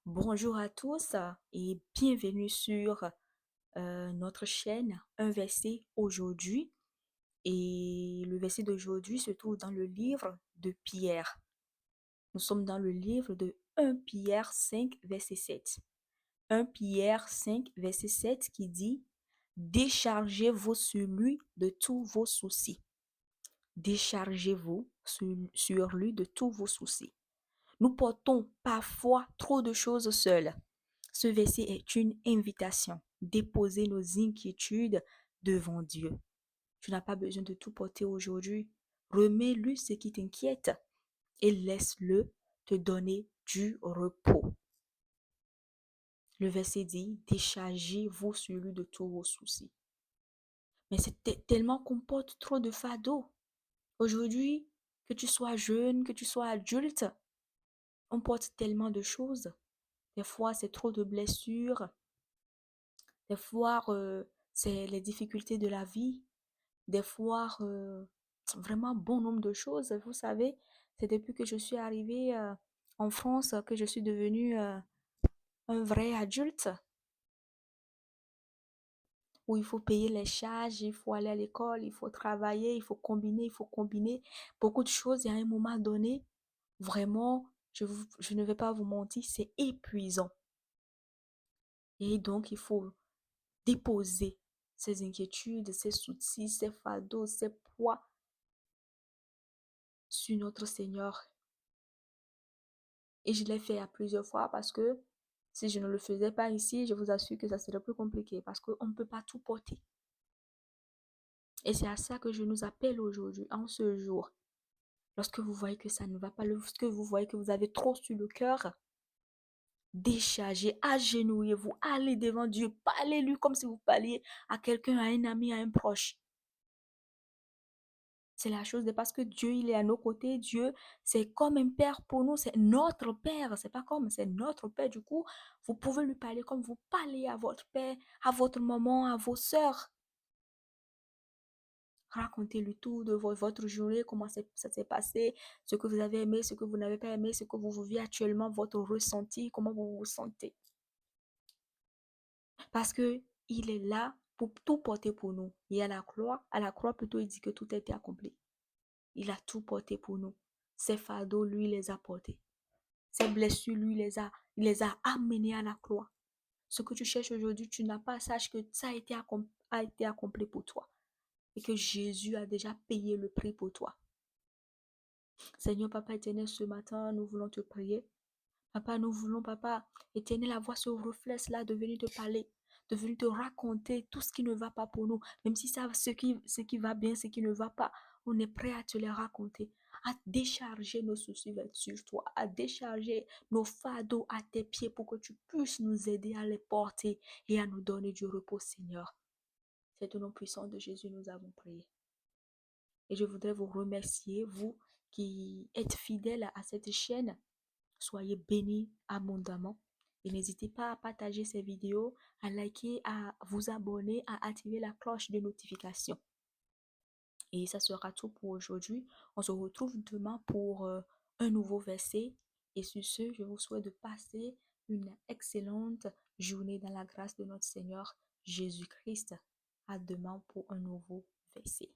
Bonjour à tous et bienvenue sur notre chaîne Un verset aujourd'hui. Et le verset d'aujourd'hui se trouve dans le livre de Pierre. Nous sommes dans le livre de 1 Pierre 5, verset 7. 1 Pierre 5, verset 7 qui dit: Déchargez-vous sur lui de tous vos soucis. Déchargez-vous sur lui de tous vos soucis. Nous portons parfois trop de choses seuls. Ce verset est une invitation. Déposer nos inquiétudes devant Dieu. Tu n'as pas besoin de tout porter aujourd'hui. Remets-lui ce qui t'inquiète et laisse-le te donner du repos. Le verset dit: déchargez-vous sur lui de tous vos soucis. Mais c'est tellement qu'on porte trop de fardeaux. Aujourd'hui, que tu sois jeune, que tu sois adulte, on porte tellement de choses. Des fois, c'est trop de blessures. Des fois, c'est les difficultés de la vie. Des fois, vraiment bon nombre de choses. Vous savez, c'est depuis que je suis arrivée en France que je suis devenue un vrai adulte où il faut payer les charges, il faut aller à l'école, il faut travailler, il faut combiner beaucoup de choses. Et à un moment donné, vraiment, je ne vais pas vous mentir, c'est épuisant. Et donc, il faut déposer ses inquiétudes, ses soucis, ses fardeaux, ses poids sur notre Seigneur. Et je l'ai fait à plusieurs fois parce que si je ne le faisais pas ici, je vous assure que ça serait plus compliqué parce qu'on ne peut pas tout porter. Et c'est à ça que je nous appelle aujourd'hui, en ce jour. Lorsque vous voyez que ça ne va pas, lorsque vous voyez que vous avez trop sur le cœur, déchargez, agenouillez-vous, allez devant Dieu, parlez-lui comme si vous parliez à quelqu'un, à un ami, à un proche. C'est la chose de parce que Dieu, il est à nos côtés. Dieu, c'est comme un père pour nous. C'est notre père. C'est pas comme, c'est notre père. Du coup, vous pouvez lui parler comme vous parlez à votre père, à votre maman, à vos sœurs. Racontez-lui tout de votre journée, comment ça s'est passé, ce que vous avez aimé, ce que vous n'avez pas aimé, ce que vous vivez actuellement, votre ressenti, comment vous vous sentez. Parce que il est là pour tout porter pour nous. Et à la croix plutôt, il dit que tout a été accompli. Il a tout porté pour nous. Ses fardeaux, lui, les a portés. Ses blessures, lui, il les a amenés à la croix. Ce que tu cherches aujourd'hui, tu n'as pas, sache que ça a été accompli pour toi. Et que Jésus a déjà payé le prix pour toi. Seigneur, Papa éternel, ce matin, nous voulons te prier. Papa, nous voulons, Papa, éternel, avoir ce réflexe-là de venir te parler, de venir te raconter tout ce qui ne va pas pour nous. Même si ça, ce qui va bien, ce qui ne va pas, on est prêt à te les raconter, à décharger nos soucis sur toi, à décharger nos fardeaux à tes pieds pour que tu puisses nous aider à les porter et à nous donner du repos, Seigneur. C'est au nom puissant de Jésus, nous avons prié. Et je voudrais vous remercier, vous qui êtes fidèles à cette chaîne. Soyez bénis abondamment. Et n'hésitez pas à partager ces vidéos, à liker, à vous abonner, à activer la cloche de notification. Et ça sera tout pour aujourd'hui. On se retrouve demain pour un nouveau verset. Et sur ce, je vous souhaite de passer une excellente journée dans la grâce de notre Seigneur Jésus-Christ. À demain pour un nouveau verset.